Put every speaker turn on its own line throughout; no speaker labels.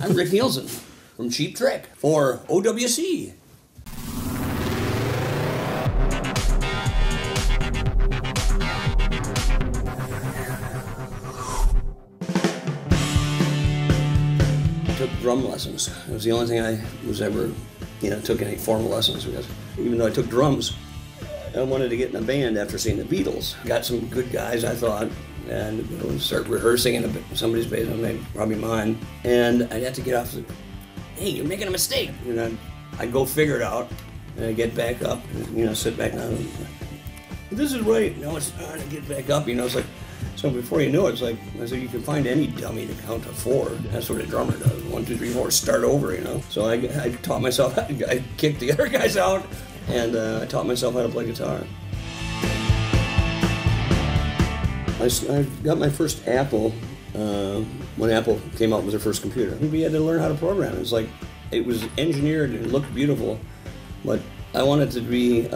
I'm Rick Nielsen from Cheap Trick for OWC. I took drum lessons. It was the only thing I was ever, took any formal lessons with. Even though I took drums, I wanted to get in a band after seeing the Beatles. Got some good guys, I thought, and start rehearsing in somebody's basement, probably mine. And I'd have to get off the, hey, you're making a mistake. I'd go figure it out, and I'd get back up, and, sit back down. This is right. No, it's not. I get back up, it's like, so before you know it, it's like, I said, you can find any dummy to count to 4. That's what a drummer does. 1, 2, 3, 4, start over, So I taught myself, I kicked the other guys out, and I taught myself how to play guitar. I got my first Apple when Apple came out with their first computer. We had to learn how to program. It was engineered and it looked beautiful, but I wanted to be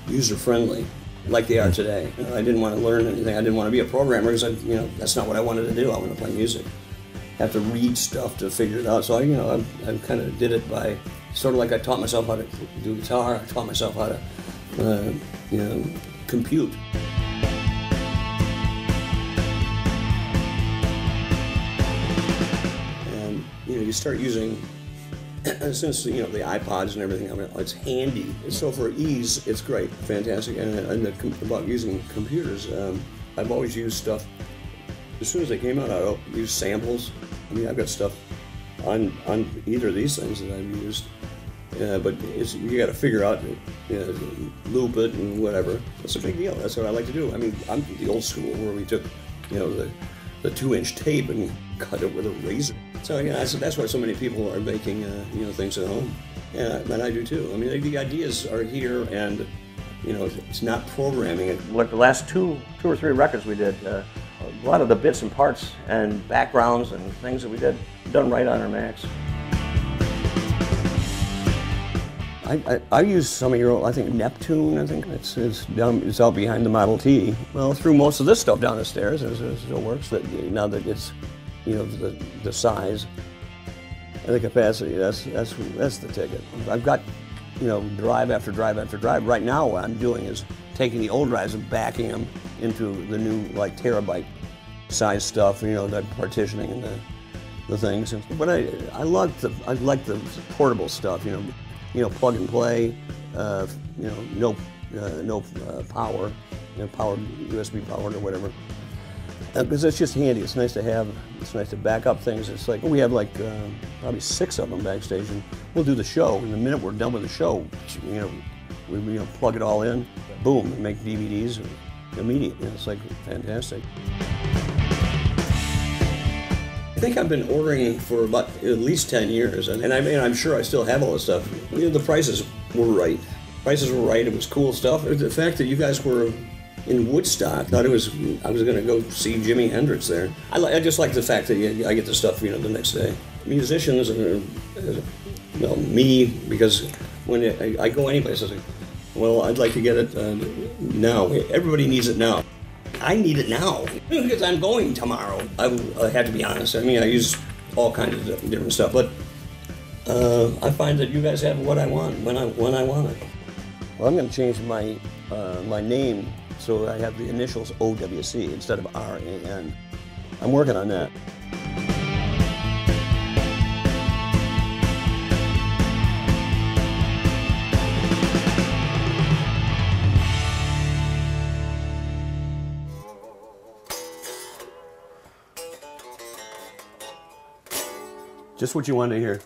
user-friendly, like they are today. I didn't want to learn anything. I didn't want to be a programmer because that's not what I wanted to do. I wanted to play music. I have to read stuff to figure it out. So I kind of did it by sort of like I taught myself how to do guitar. I taught myself how to compute. You start using, since the iPods and everything, it's handy. So for ease, it's great, fantastic. And about using computers, I've always used stuff. As soon as they came out, I used samples. I've got stuff on either of these things that I've used. But you got to figure out, loop it and whatever. It's a big deal. That's what I like to do. I'm the old school where we took, the 2-inch tape and cut it with a razor. So that's why so many people are making things at home. Yeah, and I do too. The ideas are here, and it's not programming it.
Like the last two or three records we did, a lot of the bits and parts and backgrounds and things that we did done right on our Macs. I use some of your, I think Neptune. I think it's out behind the Model T. Well, threw most of this stuff down the stairs. It still works. Now that it's the size and the capacity. That's the ticket. I've got drive after drive after drive. Right now, what I'm doing is taking the old drives and backing them into the new terabyte size stuff. The partitioning and the things. But I like the portable stuff. Plug and play, no power, powered USB powered or whatever. Because it's just handy. It's nice to have. It's nice to back up things. It's like we have probably 6 of them backstage, and we'll do the show. And the minute we're done with the show, we plug it all in, boom, and make DVDs immediately. It's fantastic.
I think I've been ordering for about at least 10 years, and I'm sure I still have all this stuff. The prices were right. Prices were right. It was cool stuff. The fact that you guys were in Woodstock, I was going to go see Jimi Hendrix there. I just like the fact that I get the stuff the next day. Musicians, me, because when I go anyplace, I say, well, I'd like to get it now. Everybody needs it now. I need it now because I'm going tomorrow. I have to be honest. I use all kinds of different stuff, but I find that you guys have what I want when I want it.
Well, I'm going to change my my name so I have the initials OWC instead of RAN. I'm working on that.
Just what you wanted to hear.